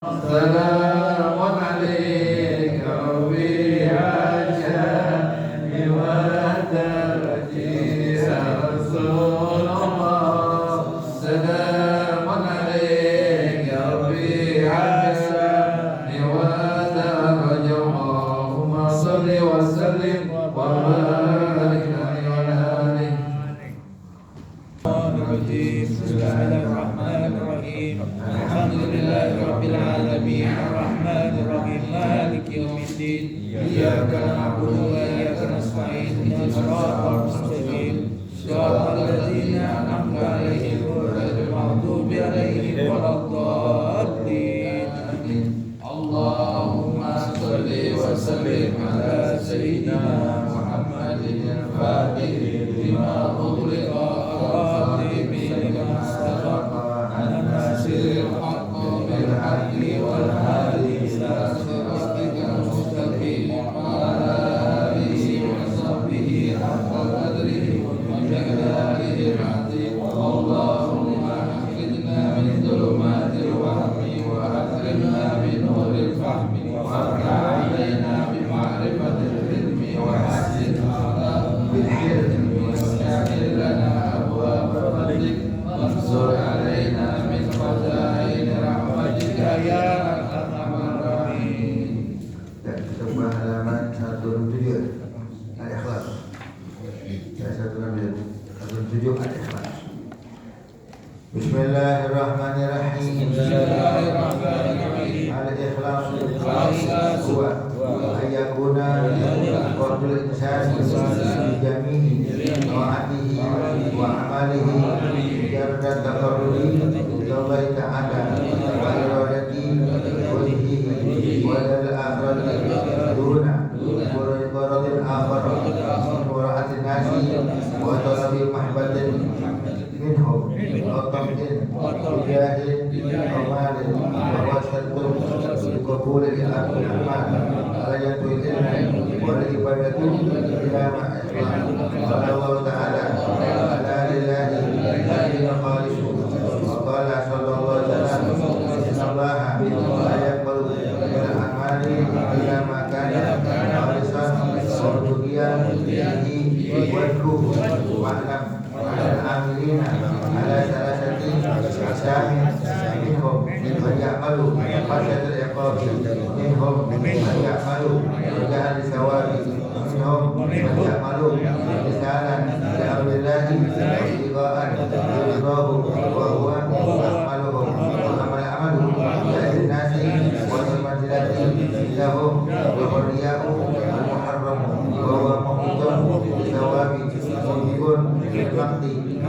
سلام عليك وبهجاء ودرجي يا رسول الله سلام عليك وبهجاء ودرجي اللهم صل وسلم وبارك عليه وعلى آله. بسم الله الرحمن الرحيم الحمد لله رب العالمين الرحمن الرحيم مالك يوم الدين إياك نعبد وإياك نستعين اهدنا الصراط المستقيم صراط الذين أنعمت عليهم غير المغضوب عليهم ولا الضالين اللهم صل وسلم على سيدنا محمد الفاتح لما أغلق الخاتم لما سبق الناصر الحق بالحق والهادي إلى صراطك المستقيم وعلى آله وصحبه حق قدره ومقداره العظيم اللهم أخرجنا من ظلمات الوهم وأكرمنا بنور الفهم وافتح علينا بمعرفة العلم وحسن أخلاقنا بالحلم وسهل لنا أبواب فضلك وانصر علينا من خزائن رحمتك يا أرحم الراحمين. Kita buka halaman 107 Al-Ikhlas. 107 Al-Ikhlas. Bismillahirrahmanirrahim. Bismillahirrahmanirrahim. Al-Ikhlas Al-Ikhlas huwa ayyakuna qawlul insani bi jami'i ta'atihi wa amalihi mujarrad taqarrubi ila Allah ta'ala wa iradati wajhihi wa lil akhirati duna qaradin akhar wa ra'atin nasi wa talabi mahbatin minhum وطمئن وجاهد ومال ووسط بقبول الأعمال غاية العلم والعبادة إلى ما قال الله تعالى ألا لله الدين خالص وقال صلى الله عليه وسلم إن الله لا يقبل من الأعمال إلا ما كان خالصا وارتقيا به وجهه واعلم على العاملين على ثلاثة أقسام منهم من يعمل خشية العقاب منهم من يعمل رجاء لثواب منهم من يعمل امتثالا لأمر الله وابتغاء رضاه وهو أعملهم وأما العمل لأجل الناس والمنزلة لهم والرياء المحرم وهو محيط بالثواب موجب للمقت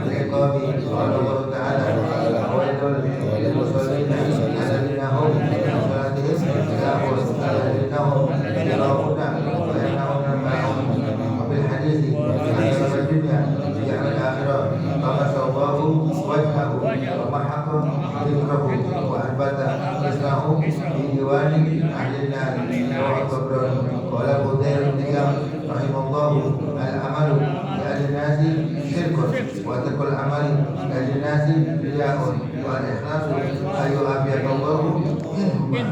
العقاب قال الله تعالى ويل للمصلين الذين هم من صلاتهم ساهون الذين هم يراؤون ويمنعون الماعون وفي الحديث عن الدنيا جعل الآخرة طمس الله وجهه ومحق ذكره وأثبت اسمه في ديوان أهل النار رواه الطبراني قال أبو ذر رحمه الله العمل لأجل الناس شرك وترك العمل لأجل الناس رياء والإخلاص أن يعافيك الله منهما.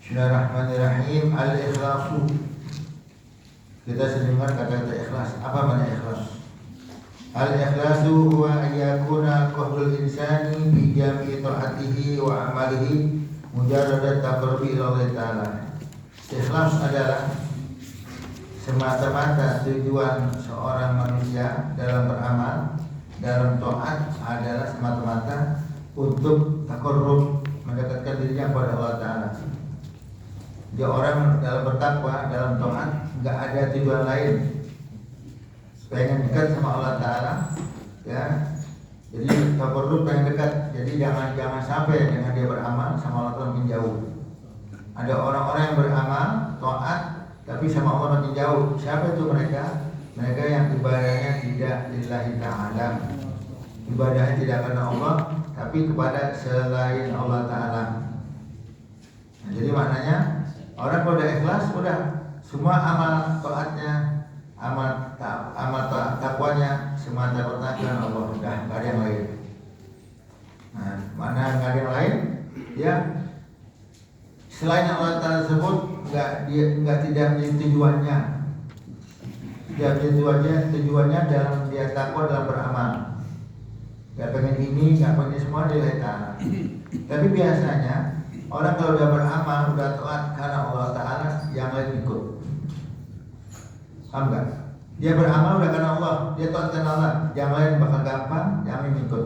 Bismillahirrahmanirrahim. Al-Ikhlasu. Kita sering dengar kata-kata ikhlas. Apa makna ikhlas? Al-Ikhlasu huwa ayyakuna qahdul insani bi jami'i ta'atihi wa amalihi mujarradat taqarrubi ila Allah Ta'ala. Ikhlas adalah semata-mata tujuan seorang manusia dalam beramal, dalam taat adalah semata-mata untuk taqarrub, mendekatkan dirinya kepada Allah Ta'ala. Dia orang dalam bertakwa, dalam taat, enggak ada tujuan lain. Pengen dekat sama Allah Ta'ala, ya. Jadi taqarrub pengen dekat. Jadi jangan sampai dengan dia beramal sama Allah Ta'ala makin jauh. Ada orang-orang yang beramal, taat, tapi sama Allah makin jauh. Siapa itu mereka? Mereka yang ibadahnya tidak lillahi ta'ala. Ibadahnya tidak karena Allah, tapi kepada selain Allah Ta'ala. Nah, jadi maknanya orang kalau udah ikhlas, udah semua amal taatnya, amal takwanya semata-mata karena Allah, sudah selain Allah Ta'ala tersebut tidak menjadi tujuannya. Tidak menjadi tujuannya dalam dia takwa dalam beramal. Gak pengen ini, gak pengen semua lillahi ta'ala. Tapi biasanya orang kalau udah beramal, udah taat karena Allah Ta'ala, yang lain ikut. Paham gak? Dia beramal udah karena Allah, dia taat karena Allah, yang lain bakal gampang, yang lain ikut.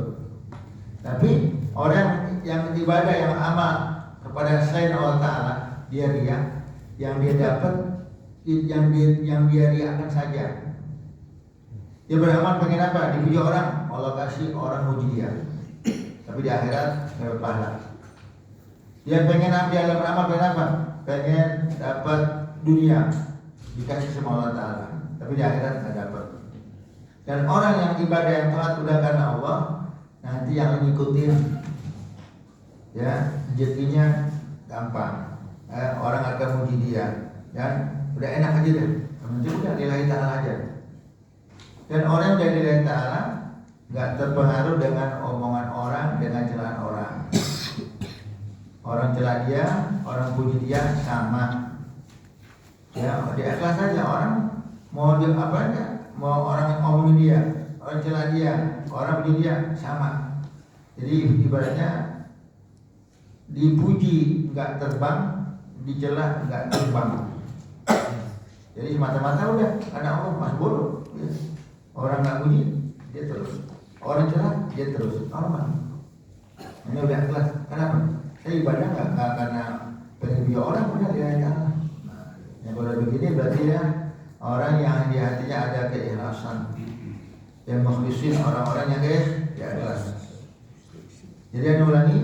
Tapi orang yang ibadah, yang amal kepada selain Allah Ta'ala, dia riya, yang dia dapat, yang dia riakan saja. Dia beramal pengen apa? Dipuji orang, Allah kasih orang muji dia. Tapi di akhirat dapat pahala. Dia pengen apa? Dia beramal pengen apa? Pengen dapat dunia, dikasih sama Allah Ta'ala. Tapi di akhirat nggak dapat. Dan orang yang ibadah yang taat udah karena Allah, nanti yang ngikutin, ya rezekinya gampang. Orang akan muji dia, dan udah enak aja deh. Nanti udah lillahi ta'ala aja. Dan orang yang dari lillahi ta'ala nggak terpengaruh dengan omongan orang, dengan celaan orang. Orang celah dia, orang puji dia sama. Ya, dia ikhlas saja. Orang mau dia apa aja, mau orang ngomongin dia, orang celah dia, orang puji dia sama. Jadi ibaratnya dipuji nggak terbang, dicelah nggak terbang. Jadi semata-mata udah karena Allah masih bodoh. Ya. Orang nggak puji dia terus, orang celah dia terus, normal. Ini udah ikhlas. Kenapa? Saya ibadah nggak karena pengen dia orang, udah lillahi ta'ala. Nah, yang kalau begini berarti ya orang yang di hatinya ada keikhlasan, yang mukhlisin, orang-orang yang ikhlas. Jadi anu ulangi,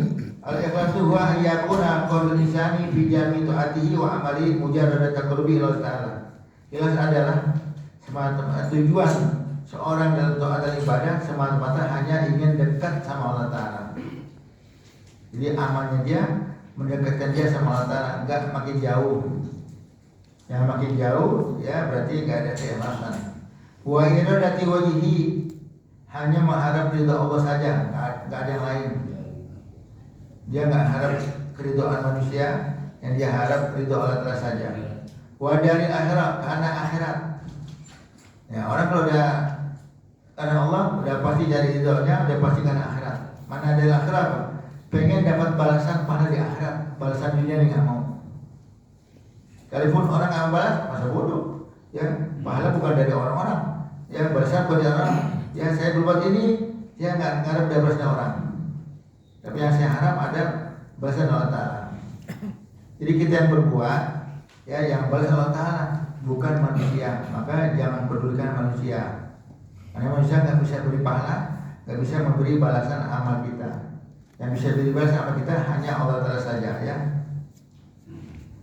al-ikhlasu huwa yakuna qaulul insani fi jami' ta'atihi wa amali mujarrad taqarrubi ila ta'ala. Ikhlas adalah semata-mata tujuan seorang dalam doa dan ibadah semata-mata hanya ingin dekat sama Allah Ta'ala. Jadi amalnya dia mendekatkan dia sama Allah Ta'ala, enggak makin jauh. Yang makin jauh ya berarti enggak ada keikhlasan. Wa iradati wajhi, hanya mengharap ridha Allah saja, enggak ada yang lain. Dia enggak harap keridhaan manusia, yang dia harap ridha Allah Ta'ala saja. Wa dari akhirat, karena akhirat. Ya, orang kalau udah karena Allah udah pasti dari ridhonya, udah pasti karena akhirat. Mana ada akhirat? Pengen dapat balasan pahala di akhirat, balasan dunia ini nggak mau. Kalaupun orang nggak balas, masa bodoh. Ya, pahala bukan dari orang-orang. Ya, balasan bukan dari orang. Ya, saya berbuat ini, saya nggak ngarep dari balasan orang. Tapi yang saya harap ada balasan Allah Ta'ala. Jadi kita yang berbuat, ya yang balas Allah Ta'ala, bukan manusia. Maka jangan pedulikan manusia. Karena manusia nggak bisa beri pahala, nggak bisa memberi balasan amal kita. Yang bisa beri balasan amal kita hanya Allah Ta'ala saja, ya.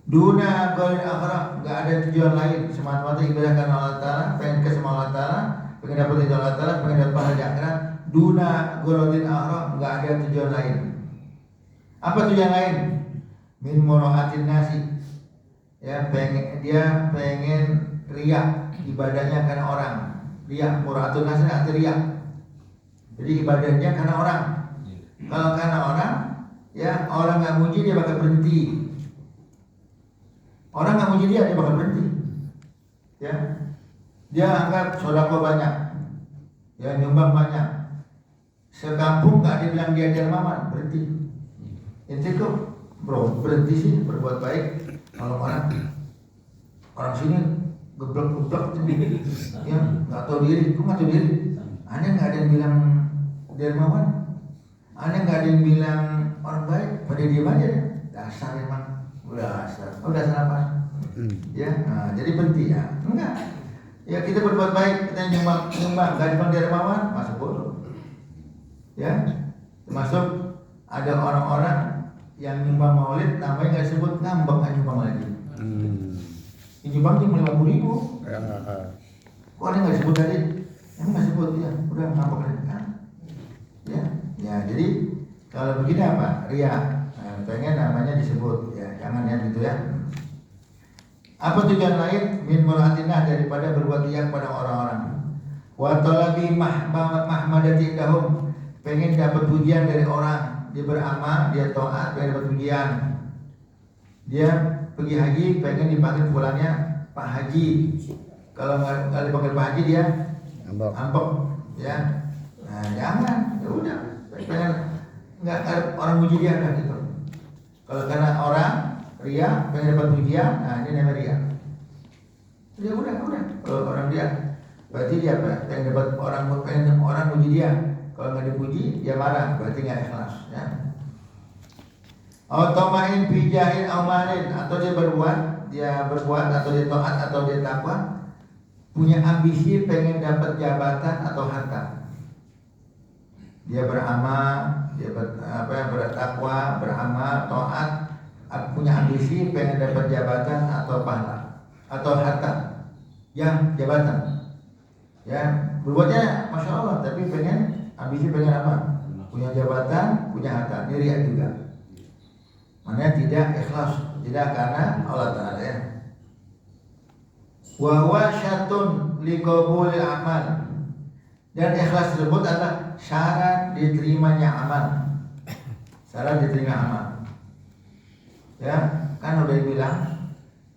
Duna qaulil akhirah, nggak ada tujuan lain, semata-mata ibadah karena Allah Ta'ala, pengen ke sama Allah Ta'ala, pengen dapat ridha Allah Ta'ala, pengen dapat pahala di akhirat. Duna qaulil akhirah, nggak ada tujuan lain. Apa tujuan lain? Min muraatin nasi. Ya, dia pengen riya, ibadahnya karena orang. Riya, muraatun nasi arti riya. Jadi ibadahnya karena orang. Kalau karena orang, ya orang nggak muji dia bakal berhenti. Orang nggak muji dia bakal berhenti. Ya, dia anggap sodako banyak, ya nyumbang banyak. Sekampung nggak dia bilang dia dermawan, berhenti. Itu kok, bro, berhenti sih berbuat baik. Kalau orang sini geblek-geblek, ya nggak tahu diri, gue nggak tahu diri. Aneh nggak ada yang bilang dermawan. Aneh nggak ada yang bilang orang baik, pada diem aja deh. Dasar emang, dasar. Oh dasar apa? Ya, nah, jadi berhenti ya? Enggak. Ya kita berbuat baik, kita nyumbang, nggak dibilang dermawan, masuk bodoh. Ya, termasuk ada orang-orang yang nyumbang maulid, namanya nggak disebut, ngambek nggak nyumbang lagi. Nyumbang cuma 50.000. Kok ada nggak disebut tadi? Emang nggak disebut ya? Udah ngambek lagi kan? Ya, jadi kalau begini apa? Ria, nah, pengen namanya disebut, ya jangan ya gitu ya. Apa tujuan lain? Min muratinah, daripada berbuat riya kepada orang-orang. Wa talabi mahmadati indahum, pengen dapat pujian dari orang. Dia beramal, dia taat, pengen dapat pujian. Dia pergi haji pengen dipanggil pulangnya Pak Haji. Kalau nggak dipanggil Pak Haji dia ngambek, ya. Nah jangan, ya udah. Pengen nggak orang muji dia kan gitu. Kalau karena orang ria pengen dapat pujian, nah ini namanya ria. Ya udah. Kalau orang dia berarti dia pengen dapat pengen orang muji dia. Kalau nggak dipuji dia marah, berarti nggak ikhlas, ya. Automain pijahin amalin, atau dia berbuat atau dia taat atau dia takwa, punya ambisi pengen dapat jabatan atau harta. Dia beramal, dia bertakwa, beramal, taat, punya ambisi pengen dapat jabatan atau pahala atau harta. Ya, jabatan. Ya, berbuatnya Masya Allah, tapi ambisi pengen apa? Punya jabatan, punya harta, ini riya juga. Mana tidak ikhlas, tidak karena Allah Ta'ala, ya. Wa huwa syatun liqabulil amal. Dan ikhlas tersebut adalah syarat diterimanya amal. Syarat diterima amal. Ya, kan udah dibilang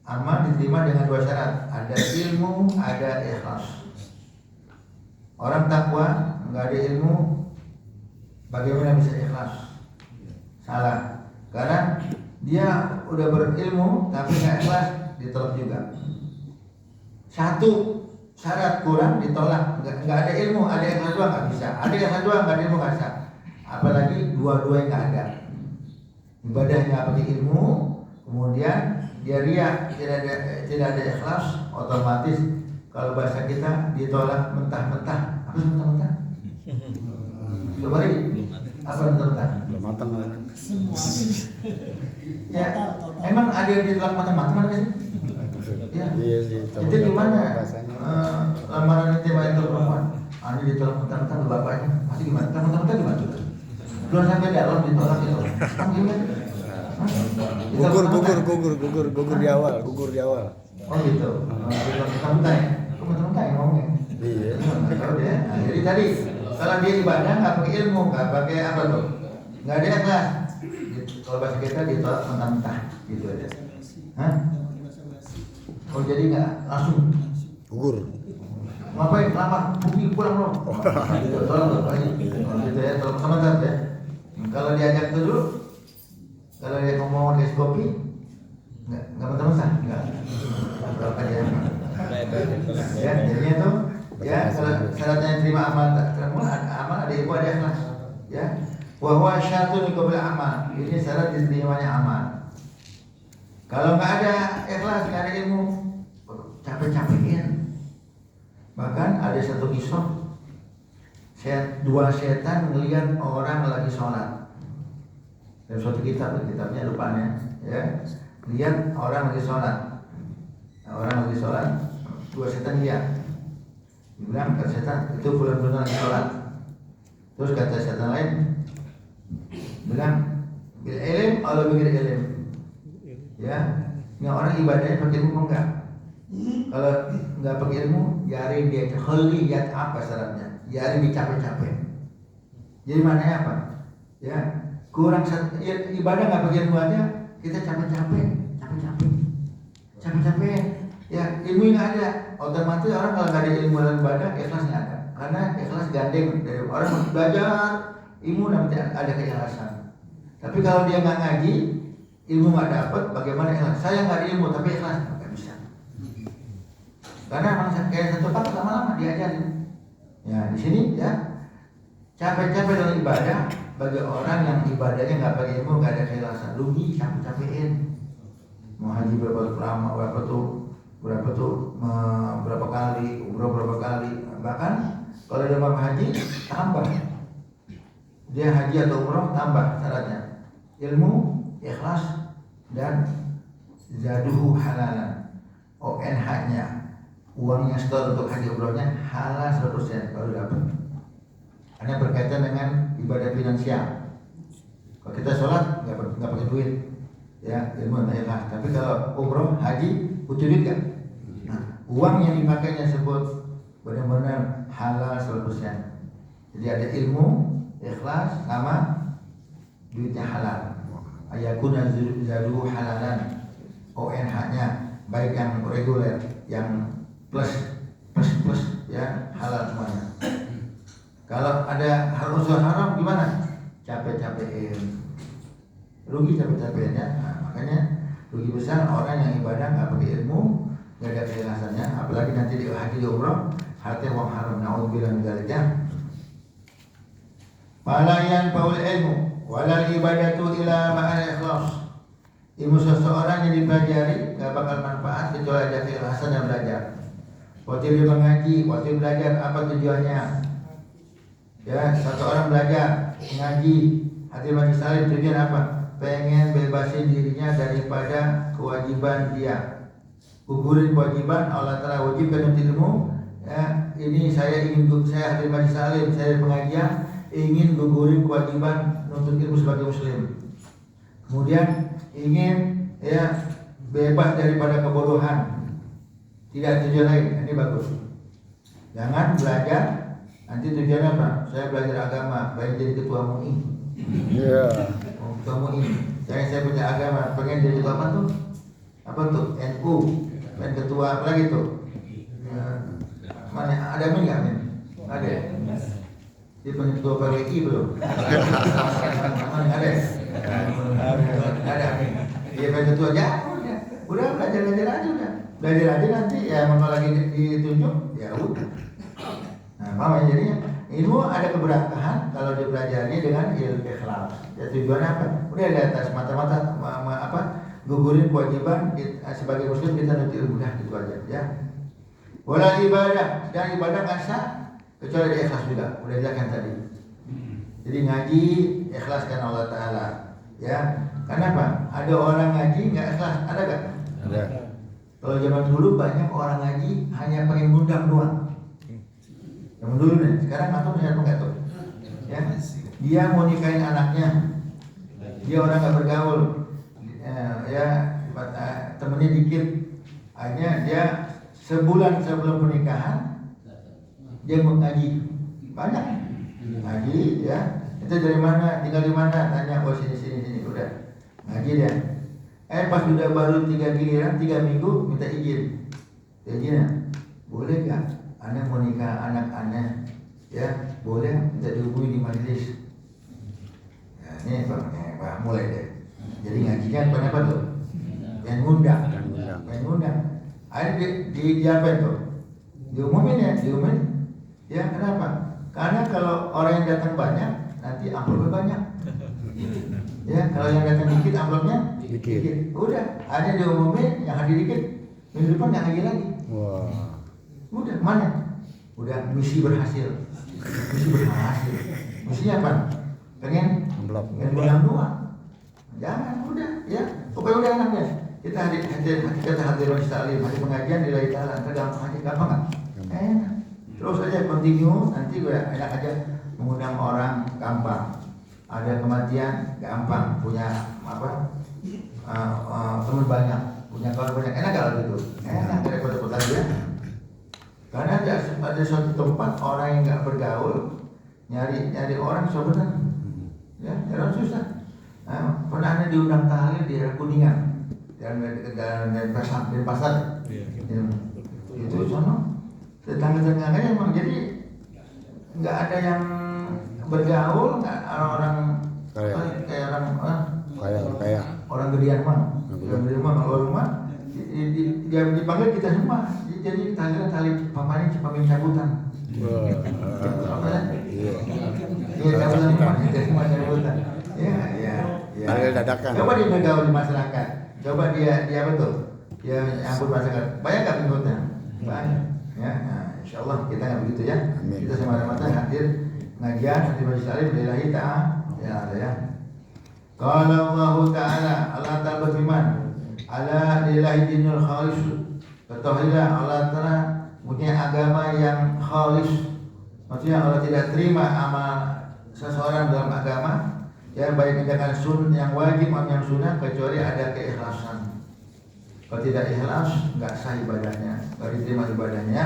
amal diterima dengan 2 syarat. Ada ilmu, ada ikhlas. Orang takwa enggak ada ilmu, bagaimana bisa ikhlas? Salah. Karena dia udah berilmu tapi nggak ikhlas, ditolak juga. Satu syarat kurang ditolak, nggak ada ilmu, ada ikhlas doang nggak bisa. Ada ikhlas doang nggak ada ilmu nggak bisa. Apalagi dua-dua yang nggak ada. Ibadahnya pakai ilmu, kemudian dia riya, tidak ada ikhlas, otomatis kalau bahasa kita ditolak mentah-mentah. Apa mentah-mentah? Coba apa mentah-mentah? Belum matang lah. Ya, emang ada yang ditolak matang-matang ada sih? Ya. Iya sih. Itu gimana? Lamaran itu itu perempuan. Ini ditolak mentah-mentah bapaknya. Masih gimana? Mentah-mentah gimana? Belum sampai dalam ditolak itu. Gimana? Gugur di awal. Oh gitu. Mentah-mentah ya? Kok mentah-mentah ya ngomongnya? Iya. Tahu deh. Nah, jadi tadi kalau dia ibadah nggak pakai ilmu, nggak pakai apa tuh? Nggak ada ikhlas. Kalau bahasa kita ditolak mentah-mentah gitu aja. Hah? Oh jadi nggak langsung Gugur. ngapain lamar bukti pulang dong. Gitu, tolong gitu ya, tolong sebentar ya. Kalau diajak dulu, kalau dia ngomong di kopi, nggak mentah-mentah, nggak. Berapa dia? Ya, jadinya tuh ya kalau syaratnya terima amal ada ibu ada ikhlas, ya. Wa huwa syartun liqabil amal. Ini syarat diterimanya amal. Kalau nggak ada ikhlas, nggak ada ilmu, capek-capekin. Bahkan ada satu kisah, dua setan melihat orang lagi sholat. Dalam suatu kitabnya lupanya, ya. Lihat orang lagi sholat. Orang lagi sholat, dua setan lihat. Dibilang kata setan, itu bulan-bulan lagi sholat. Terus kata setan lain, bilang bil ilm atau bil ilm, ya. Ini orang ibadahnya pakai ilmu enggak? Kalau enggak pakai ilmu, yarin dia khaliyat apa syaratnya? Yarin dicapek-capek. Jadi maknanya apa? Ya, kurang ibadah enggak pakai ilmu aja, kita capek-capek. Ya, ilmu enggak ada. Otomatis orang kalau enggak ada ilmu dalam ibadah, ikhlas enggak ada. Karena ikhlas gandeng dari orang belajar ilmu nanti ada keikhlasan. Tapi kalau dia nggak ngaji, ilmu nggak dapat, bagaimana ikhlas? Saya nggak ada ilmu tapi ikhlas nggak bisa. Karena memang kayak satu paket lama-lama diajarin. Ya di sini ya capek-capek dalam ibadah bagi orang yang ibadahnya nggak pakai ilmu, nggak ada keikhlasan, rugi, capek-capekin. Mau haji berapa kali, umroh berapa kali, bahkan kalau dia mau haji tambah. Dia haji atau umroh tambah syaratnya ilmu, ikhlas, dan zaduhu halalan. ONH-nya, uangnya setor untuk haji umrohnya halal 100% baru dapat. Karena berkaitan dengan ibadah finansial. Kalau kita sholat nggak pakai duit, ya ilmu dan ikhlas. Tapi kalau umroh, haji butuh duit kan? Nah, uang yang dipakainya sebut benar-benar halal 100%. Jadi ada ilmu, ikhlas, sama duitnya halal. Ayakuna zaduhu halalan. ONH-nya, baik yang reguler, yang plus ya, halal semuanya. Kalau ada hal unsur haram gimana? Capek-capekin, rugi capek-capekin ya. Nah, makanya rugi besar orang yang ibadah nggak pakai ilmu, nggak ada keikhlasannya, apalagi nanti di haji di umroh harta uang haram. Naudzubillah min dzalik ya. Palayan paul ilmu walal ibadatu ila ma'al ikhlas. Ilmu seseorang yang dipelajari gak bakal manfaat kecuali ada keikhlasan yang belajar. Waktu dia mengaji, waktu belajar apa tujuannya? Ya, satu orang belajar mengaji, hati majlis salim tujuan apa? Pengen bebasin dirinya daripada kewajiban dia. Gugurin kewajiban, Allah Ta'ala wajibkan untuk ilmu. Ya, ini saya hati majlis salim, saya pengajian ingin gugurin kewajiban untuk ilmu sebagai muslim. Kemudian ingin ya bebas daripada kebodohan. Tidak tujuan lain, ini bagus. Jangan belajar nanti tujuannya apa? Saya belajar agama, pengen jadi ketua MUI. Iya. Ketua MUI. Saya punya agama, pengen jadi ketua apa tuh? Apa tuh? NU. Pengen ketua apa lagi tuh? Mana ada min nggak min? Ada. Dia pengen ketua PGI belum? Mana ada? Ada. Dia pengen ketua aja. Udah belajar aja udah. Belajar aja nanti ya mau lagi ditunjuk ya udah. Nah, mama jadinya ilmu ada keberkahan kalau dipelajari dengan ilmu ikhlas. Ya tujuan apa? Udah di atas mata-mata gugurin kewajiban sebagai muslim kita nuntut ilmu dah gitu aja ya. Wala ibadah dan ibadah nggak sah kecuali di ikhlas juga. Udah jelaskan tadi. Jadi ngaji ikhlaskan Allah Ta'ala ya. Kenapa? Ada orang ngaji nggak ikhlas, ada gak? Ada. Kalau zaman dulu banyak orang ngaji hanya pengen ngundang doang. Zaman dulu nih, sekarang atau punya apa nggak tuh? Ya, dia mau nikahin anaknya, dia orang nggak bergaul, temennya dikit, hanya dia sebulan sebelum pernikahan dia mau ngaji, banyak ngaji ya. Itu dari mana, tinggal di mana, tanya, oh sini, udah ngaji dia. Pas udah baru 3 giliran, 3 minggu minta izin. Izinnya, boleh gak? Anak mau nikah anak aneh, ya boleh minta dihubungi di majelis. Ya, ini Pak mulai deh. Jadi ngajinya apa tuh? Yang ngundang. Akhirnya di apa itu? Diumumin. Ya kenapa? Karena kalau orang yang datang banyak, nanti amplopnya banyak. Ya kalau yang datang dikit amplopnya dikit. Udah, ada diumumin yang hadir dikit, minggu depan yang lagi. Wah. Udah mana? Udah misi berhasil. Misinya apa? Pengen bilang doang. Jangan udah ya. Pokoknya udah anaknya. Kita hadir salim, hadir pengajian di Lillahi Ta'ala. Gampang nggak? Enak. Terus aja continue. Nanti udah enak aja mengundang orang gampang. Ada kematian gampang. Punya teman banyak, punya kawan banyak. Enak kalau gitu. Enak daripada putar dia. Karena ada suatu tempat orang yang nggak bergaul nyari orang sebenarnya, ya nyari orang susah. Nah, pernah ada diundang tahlil di daerah Kuningan dan pasar. Itu sono tetangga-tetangganya emang jadi nggak ada yang bergaul, nggak orang kayak orang gedean mah, kalau rumah dia dipanggil kita semua. Jadi tali papanya cuma cabutan. Iya, cabutan kita semua cabutan. Ya. Tali dadakan. Coba dia bergaul di masyarakat. Coba dia betul. Dia ampun masyarakat. Banyak kan pengikutnya? Banyak. Ya, nah, insyaallah kita nggak begitu ya. Amin. Kita semata-mata hadir ngajian hadir majlis salim lillahi ta'ala. Ya, ada ya. Qala Allah Ta'ala, Allah Ta'ala berfirman, ala lillahi dinul khalis. Ketahuilah Allah Ta'ala punya agama yang khalis. Maksudnya Allah tidak terima amal seseorang dalam agama, ya baik tindakan yang wajib maupun yang sunnah, kecuali ada keikhlasan. Kalau tidak ikhlas, enggak sah ibadahnya, enggak diterima ibadahnya.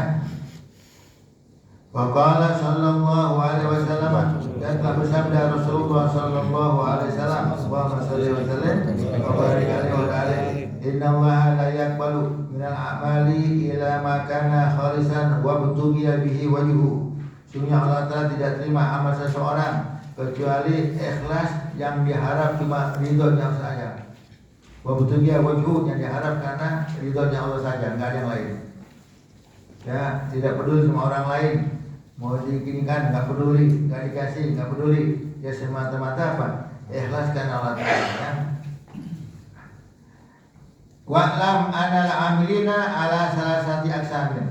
Wa qala sallallahu alaihi wasallam, dan telah bersabda Rasulullah sallallahu alaihi wasallam, Allahumma shalli wa sallim wa barik alaihi wa alihi Innallaha la yaqbalu minal a'mali ila ma kana khalisan wa butughiya bihi wajhu. Sungguhnya Allah Ta'ala tidak terima amal seseorang kecuali ikhlas yang diharap cuma ridhonya saja. Wa butughiya wajhu, yang diharap karena ridhonya Allah saja, enggak ada yang lain. Ya, tidak peduli sama orang lain. Mau diginikan enggak peduli, enggak dikasih enggak peduli. Ya semata-mata apa? Ikhlas karena Allah Ta'ala, ya. Wa'lam anal amilina ala salasati aksamin.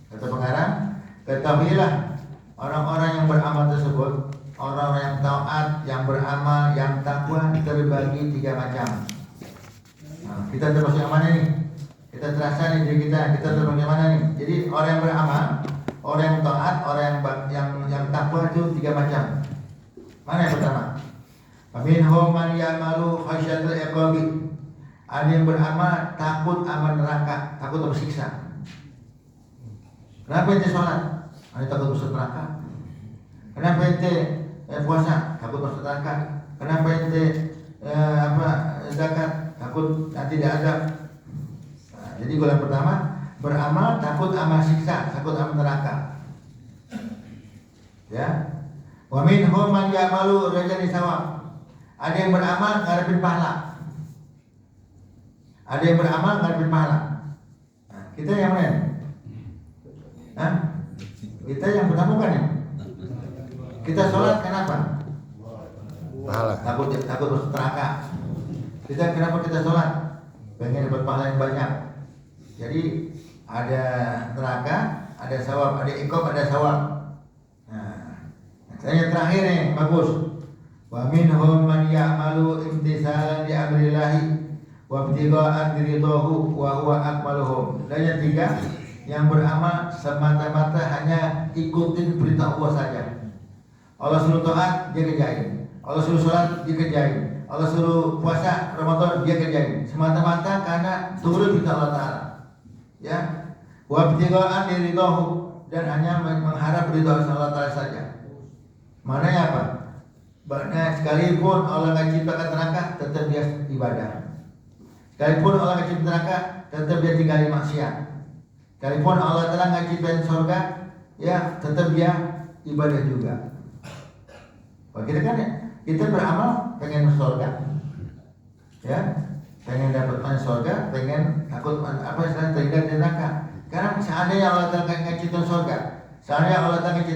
Kata pengarang, ketahuilah orang-orang yang beramal tersebut, orang-orang yang taat, yang beramal, yang takwa terbagi 3 macam. Nah, kita termasuk yang mana nih? Kita terasa nih diri kita termasuk yang mana nih? Jadi orang yang beramal, orang yang taat, orang yang takwa itu 3 macam. Mana yang pertama? Faminhum man ya'malu khasyatal iqabi. Ada yang beramal takut aman neraka, takut tersiksa. Kenapa ente sholat? Ada takut masuk neraka. Kenapa ente puasa? Takut masuk neraka. Kenapa ente zakat? Takut nanti diazab. Nah, jadi golongan pertama, beramal takut amal siksa, takut amal neraka. Ya. Wa minhum man ya'malu rajani sawab. Ada yang beramal ngarepin pahala. Ada yang beramal ngarepin pahala. Nah, kita yang mana? Hah? Kita yang pertama kan ya? Kita sholat kenapa? Pahala. Takut masuk neraka. Kita kenapa kita sholat? Pengen dapat pahala yang banyak. Jadi ada neraka, ada sawab, ada iqab, ada sawab. Nah, yang terakhir nih bagus. Wa minhum man ya'malu imtisalan li amrillahi wa ibtigha'an ridhahu wa huwa akmaluhum. Dan yang 3, yang beramal semata-mata hanya ikutin perintah Allah saja. Allah suruh taat, dia kerjain. Allah suruh sholat, dia kerjain. Allah suruh puasa Ramadan, dia kerjain. Semata-mata karena turun perintah Allah Ta'ala. Ya. Wa ibtigha'an ridhahu, dan hanya mengharap ridha Allah Ta'ala saja. Maknanya apa? Bahkan sekalipun Allah nggak ciptakan neraka, tetap dia ibadah. Sekalipun Allah nggak ciptakan neraka, tetap dia tinggali maksiat. Sekalipun Allah telah nggak ciptain surga, ya tetap dia ibadah juga. Kalau kita kan kita beramal pengen masuk surga, ya pengen dapat masuk surga, pengen takut istilahnya terhindar dari neraka. Karena seandainya Allah telah nggak ciptain surga, seandainya Allah telah nggak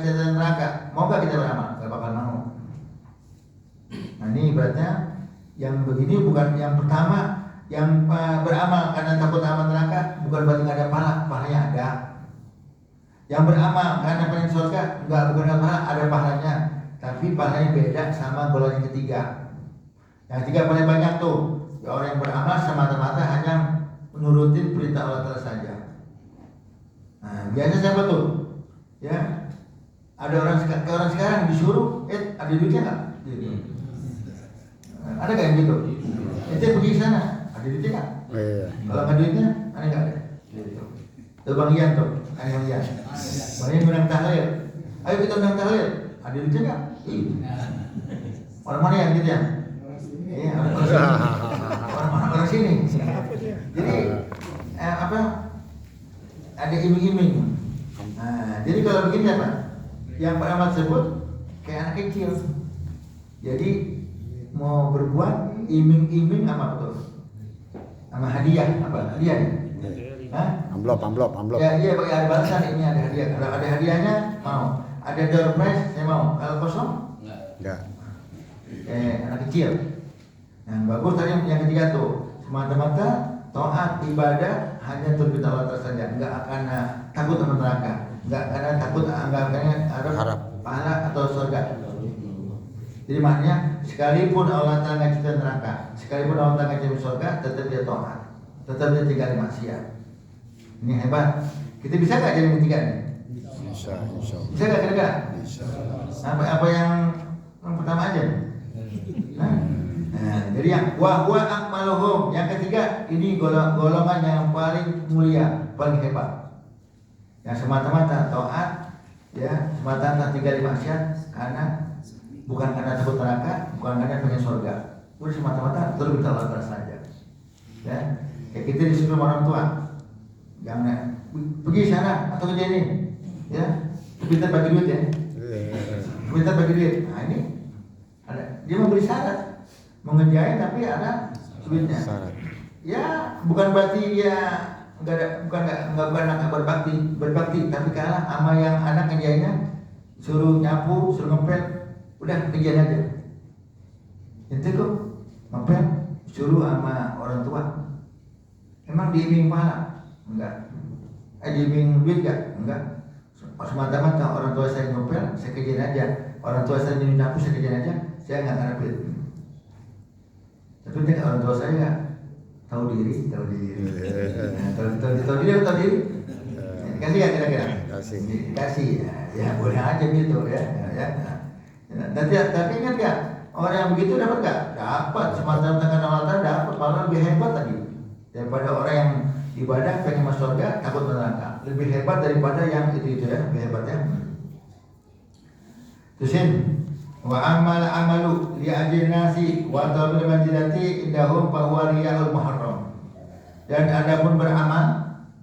ciptain neraka, mau nggak kita beramal? Gak bakal mau. Nah ini ibaratnya yang begini bukan yang pertama, yang beramal karena takut amal neraka bukan berarti nggak ada pahala, pahalanya ada. Yang beramal karena pengen surga bukan ada pahala, ada pahalanya, tapi pahalanya beda sama golongan yang ketiga. Yang ketiga paling banyak tuh ya, orang yang beramal semata-mata hanya menurutin perintah Allah Ta'ala saja. Nah biasa siapa tuh? Ya ada orang sekarang disuruh, ada duitnya nggak? Ada gak yang gitu? Itu pergi sana, ada duitnya nggak? Iya. Kalau nggak duitnya, ada nggak ada? Tuh Bang Ian tuh, Bang Ian. Bang Ian menang tahlil. Ayo kita menang tahlil. Ada duitnya nggak? Orang mana yang gitu ya? Iya, orang sini. Jadi ada iming-iming. Nah, jadi kalau begini apa? Yang beramal tersebut kayak anak kecil. Jadi mau berbuat iming-iming apa betul? Sama hadiah, apa? Hadiah ya? Hah? Amplop. Ya, iya pakai ada balasan, ini ada hadiah. Kalau ada hadiahnya mau. Ada door prize, saya mau. Kalau kosong? Enggak. Anak kecil. Yang bagus tadi yang ketiga tuh, semata-mata taat ibadah hanya untuk kita Allah saja, enggak akan takut sama neraka, enggak karena takut harap pahala atau surga. Jadi maknanya sekalipun Allah Ta'ala nggak cipta neraka, sekalipun Allah Ta'ala nggak cipta surga, tetap dia taat, tetap dia tinggal maksiat. Ini hebat. Kita bisa nggak jadi ketiga nih? Bisa. Bisa nggak kira-kira? Bisa. Apa yang pertama aja? Nah, jadi yang wa akmaluhum, yang ketiga ini golongan yang paling mulia, paling hebat. Yang semata-mata taat, ya semata-mata tinggal di maksiat bukan karena takut neraka, bukan karena pengen surga. Udah semata-mata terus Allah saja. Ya, kayak kita disuruh sama orang tua, jangan pergi sana atau kerja ini, ya, pintar bagi duit ya, pintar bagi duit. Nah ini ada, dia memberi syarat, mengerjain tapi ada duitnya. Ya, bukan berarti dia bukan anak berbakti, tapi kalah sama yang anak kerjainnya suruh nyapu, suruh ngepel, udah kerjain aja. Itu kok ngepel suruh sama orang tua. Emang diiming pahala? Enggak. Diiming duit enggak? Semata-mata orang tua saya ngepel, saya kerjain aja. Orang tua saya nyuruh nyapu, saya kerjain aja. Saya enggak ngarepin. Tapi dia orang tua saya enggak tahu diri. Tahu diri. Kasih ya kira-kira. Kasih. Ya boleh aja gitu ya. Tapi ingat ya, orang yang begitu dapat nggak? Dapat, semata-mata karena Allah dapat, malah lebih hebat tadi daripada orang yang ibadah pengen masuk surga takut neraka. Lebih hebat daripada yang itu ya, lebih hebat ya. Terusin, wa amal amalu li ajin nasi wa tabil manjilati indahum fa huwa riya'ul muharram. Dan adapun beramal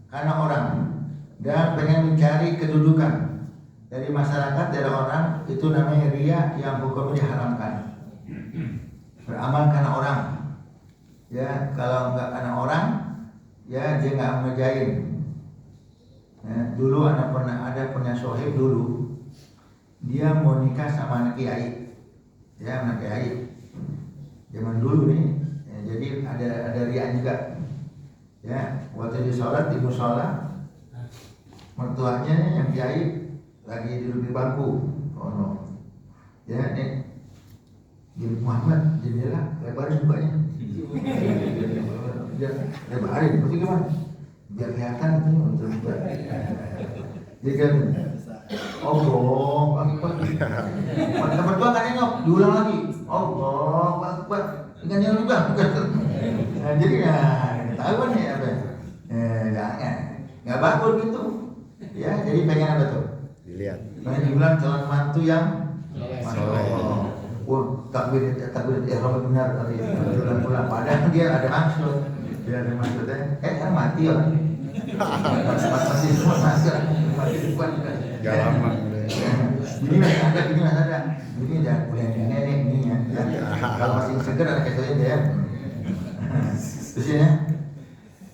karena orang dan pengen mencari kedudukan dari masyarakat, dari orang, itu namanya riya yang hukumnya diharamkan. Beramal karena orang, ya kalau enggak karena orang, ya dia nggak ngerjain. Ya, dulu ada punya sohib dulu, dia mau nikah sama anak kiai, ya anak kiai, zaman dulu nih, ya, jadi ada riya juga, ya waktu di sholat di musola, mertuanya yang kiai lagi duduk di bangku, ya nih, Jadi Muhammad jendela lebarin bukanya, lebarin, berarti gimana? Biar kelihatan itu untuk buka. Jadi kan, Allah Akbar. Maka berdua kan nengok, diulang lagi, Allah Akbar. Dengan yang juga, bukan? Nah, jadi ya ketahuan ya apa? Nggak bagus gitu. Ya, jadi pengen apa tuh? Dilihat. Pengen dibilang calon mantu yang Soleh. Wah, takbir ihram benar tadi. Pulang-pulang padahal dia ada maksud. Dia ada maksudnya. Kan mati ya. Masih semua mati depan. Gak lama. Ini masih ada, ini masih ada. Ini jangan boleh nenek ini ya. Kalau masih seger ada kecoanya dia. Terus ya.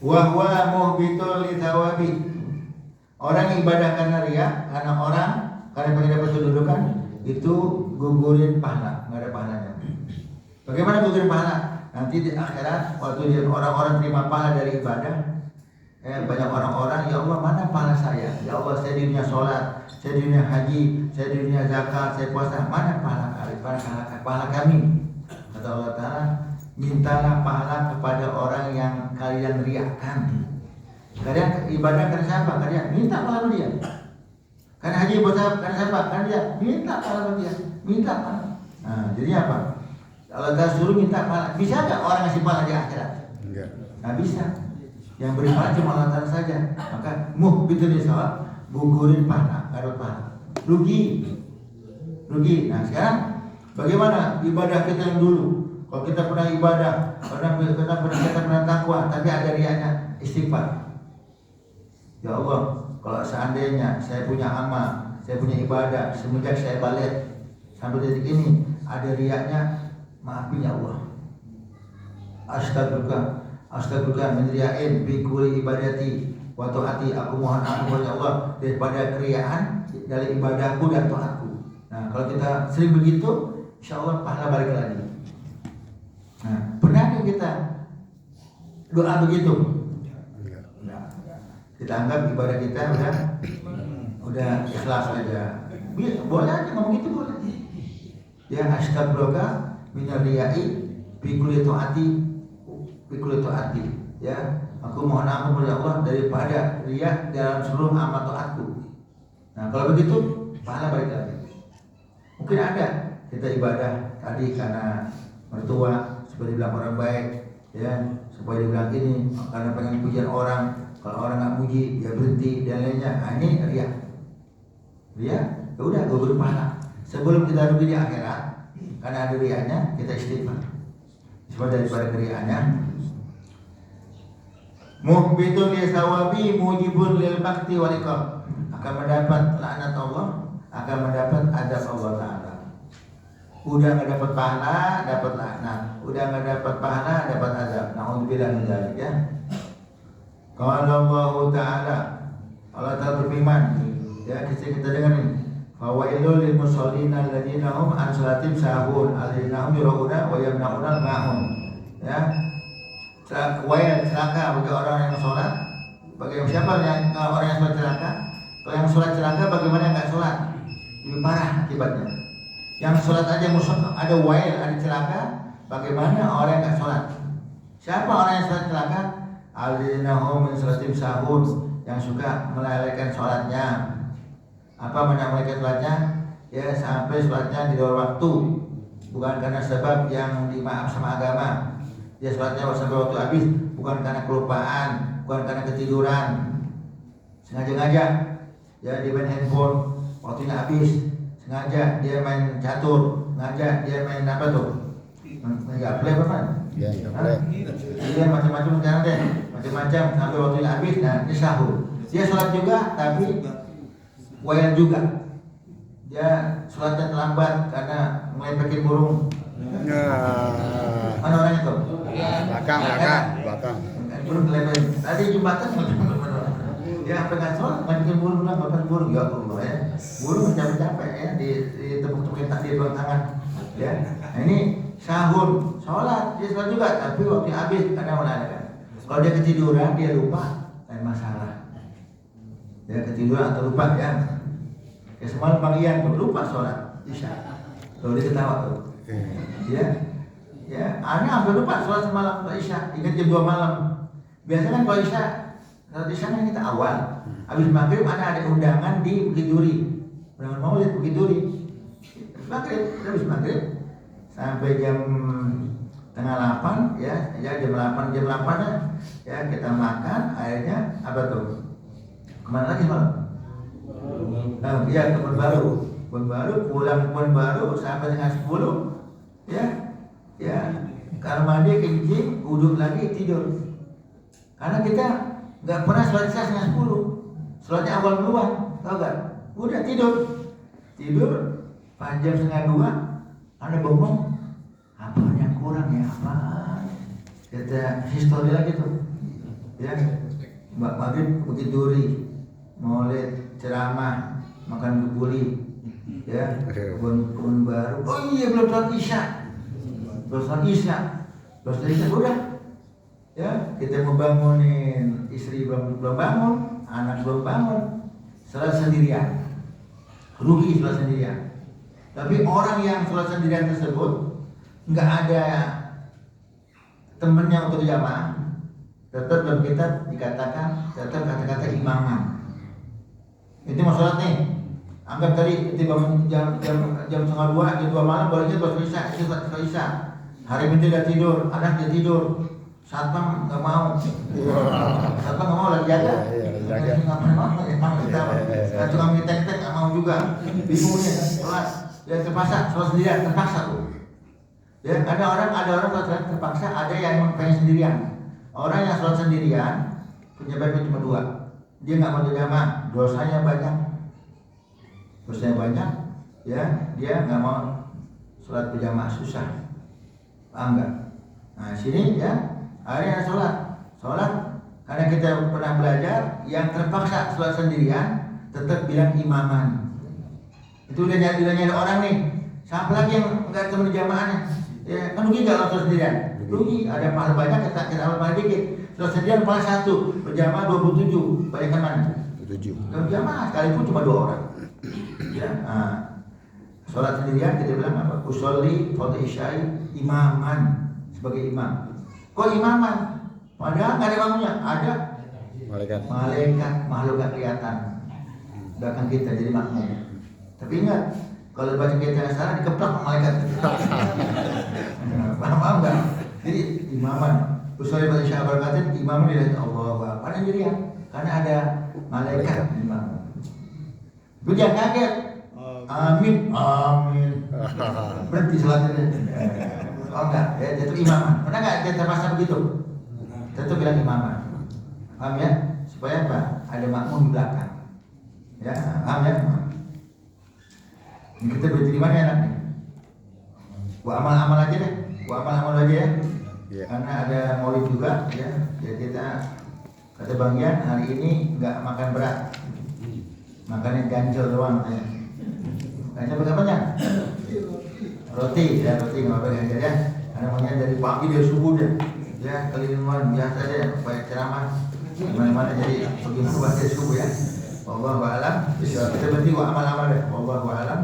Wa muhbitul lithawabi. Orang yang ibadah karena riya, karena orang, karena pengen dapat kedudukan, itu gugurin pahala, nggak ada pahalanya. Bagaimana gugurin pahala? Nanti di akhirat, waktu dia orang-orang terima pahala dari ibadah, banyak orang-orang, ya Allah mana pahala saya? Ya Allah saya di dunia sholat, saya di dunia haji, saya di dunia zakat, saya puasa, mana pahala kami? Kata Allah Ta'ala, mintalah pahala kepada orang yang kalian riakan. Kalian ibadah karena siapa? Kalian minta pahala dia. Karena haji buat karena siapa? Karena dia minta pahala dia. Minta pahala. Nah, jadi apa? Kalau kita suruh minta pahala, bisa nggak orang ngasih pahala di akhirat? Enggak. Nggak bisa. Yang beri pahala cuma Allah Ta'ala saja. Maka muhbitul lisawab, gugurin pahala, garut pahala. Rugi. Nah sekarang bagaimana ibadah kita yang dulu? Kalau kita pernah ibadah, kita pernah takwa, tapi ada riaknya, istighfar. Ya Allah, kalau seandainya saya punya amal, saya punya ibadah, semenjak saya balik sampai detik ini ada riaknya, maafin ya Allah. Astagfirullah min riyain bi kulli ibadati wa taati. Aku mohon ampun ya Allah daripada keriaan dari ibadahku dan taatku. Nah, kalau kita sering begitu, insya Allah pahala balik lagi. Nah, pernah kita doa begitu? Kita anggap ibadah kita udah ikhlas aja. Boleh aja ngomong gitu boleh. Ya astagfirullah min riya'i bi kulli taati. Ya, aku mohon ampun kepada Allah daripada riya dalam seluruh amal taatku. Nah, kalau begitu pahala balik lagi. Mungkin ada kita ibadah tadi karena mertua supaya dibilang orang baik, ya, supaya dibilang ini karena pengen pujian orang. Kalau orang nggak muji, dia berhenti dan lainnya. Nah, ini riya. Ya udah gugur pahala. Sebelum kita rugi di akhirat, karena ada riyanya, kita istighfar. Sebab daripada keriaannya, Muhbitun li sawabi mujibun lil bakti wal iqab. Akan mendapat laknat Allah, akan mendapat adab Allah Ta'ala. Udah nggak dapat pahala, dapat laknat. Udah nggak dapat pahala, dapat azab. Nauzubillah min dzalik ya. Qala Allah Ta'ala, Allah Ta'ala berfirman, ya kita dengar nih. Fawailul lil musallin alladziina hum an salatihim sahun alladziina hum yura'una wa yamna'una al-ma'un. Ya. Celaka bagi orang yang sholat. Bagi siapa yang orang yang sholat celaka? Kalau yang sholat celaka, bagaimana yang nggak sholat? Lebih parah akibatnya. Yang sholat aja ada wail, ada celaka. Bagaimana orang yang nggak sholat? Siapa orang yang sholat celaka? Alladzina hum min salatihim sahun, yang suka melalaikan sholatnya. Apa melalaikan sholatnya? Ya sampai sholatnya di luar waktu, bukan karena sebab yang dimaaf sama agama. Dia sholatnya sampai waktu habis, bukan karena kelupaan, bukan karena ketiduran, sengaja-ngaja. Ya dia main handphone, waktunya habis, sengaja dia main catur, sengaja dia main apa tuh? Main gaple apa? Ya, gaple. Dia macam-macam sekarang deh, macam-macam sampai waktunya habis. Nah dia sahur, dia sholat juga tapi wayang juga. Dia sholatnya terlambat karena melepekin burung. Mana orangnya tuh? Belakang. Burung kelempar. Tadi jembatan dia sampai nggak sholat, mainin burung lah, makan burung ya Allah ya. Burung capek-capek ya di tepuk-tepukin tak di belakang tangan. Ya, nah ini sahur, sholat dia sholat juga, tapi waktu habis karena melalaikan. Kalau dia ketiduran, dia lupa, lain masalah. Dia ketiduran atau lupa ya. Kayak semalam panggian tuh lupa sholat isya. Kalau dia ketawa tuh. Ya, aneh hampir lupa sholat semalam isya, ingat jam 2 malam. Biasanya kan kalau isya, sholat isya kan kita awal. Habis maghrib ada undangan di Bukit Duri, undangan maulid Bukit Duri. Habis maghrib sampai jam setengah 8 ya jam 8 ya kita makan, akhirnya apa tuh? Kemana lagi malam? Iya ke Kebun Baru, pulang ke Kebun Baru sampai setengah 10 ya karena mandi kencing, uduk lagi tidur. Karena kita nggak pernah sholat isya setengah 10, sholatnya awal duluan, tau gak? Udah tidur pas jam setengah 2 ada bengong, apa yang kurang ya, apa kita histori lagi tuh ya. Maghrib Bukit Duri, maulid, ceramah, makan kebuli ya, kebun baru. Oh iya belum sholat isya udah ya, kita mau bangunin istri belum bangun, anak belum bangun, sholat sendirian, rugi sholat sendirian. Tapi orang yang sholat sendirian tersebut nggak ada temennya untuk jamaah, tetap dalam kitab dikatakan tetap kata-kata imaman. Itu mau sholat nih, anggap tadi kita bangun jam setengah 2, jam 2 malam baru kita sholat isya. Hari ini dia tidur, anak dia tidur, satpam nggak mau, lagi jaga. Tukang ngetek-tek nggak mau juga, bingungnya sholat. Ya terpaksa sholat sendirian, terpaksa tuh. Ya ada orang sholat terpaksa, ada yang pengen sendirian. Orang yang sholat sendirian penyebabnya cuma 2, dia nggak mau jamaah, dosanya banyak, ya dia nggak mau sholat berjamaah, susah, paham nggak? Nah sini ya akhirnya sholat karena kita pernah belajar yang terpaksa sholat sendirian tetap bilang imaman. Itu udah nyari orang nih, siapa lagi yang nggak temen jamaahnya? Ya kan rugi nggak sholat sendirian? Rugi, ada pahala banyak, kita amal pahala dikit. Sholat sendirian pahala 1, berjamaah 27, banyakkan mana? 7. Kalau jamaah sekalipun cuma 2 orang. Ya, sholat sendirian kita bilang apa? Usolli fardhu isya'i imaman, sebagai imam. Kok imaman? Padahal nggak ada imamnya, ada malaikat makhluk nggak kelihatan belakang kita jadi makmum. Tapi ingat, kalau baca kita salah dikeplak malaikat. Paham nggak? Jadi imaman, usolli fardhu isya'i berkatin imaman dilihat Allah. Pada dirian, karena ada malaikat imam. Lu jangan kaget. Amin. Berhenti sholatnya. Oh enggak, ya itu imaman. Pernah enggak kita terpaksa begitu? Tetap bilang imaman. Paham ya? Supaya apa? Ada makmum di belakang. Ya, paham ya? Ini kita berhenti di mana ya, anak nih? Gua amal-amal aja deh. Gua amal-amal aja ya. Iya. Karena ada maulid juga ya. Jadi kita kata Bang Yan hari ini nggak makan berat. Makannya ganjel doang ya. Ganjel pakai apa ya? Roti ya, roti nggak apa ganjel ya. Karena makanya dari pagi dia subuh deh. Ya kelilingan biasa deh, baik ceramah mana-mana jadi begitu baca subuh ya. Wallahu a'lam. Kita berarti gua amal-amal deh. Wallahu a'lam.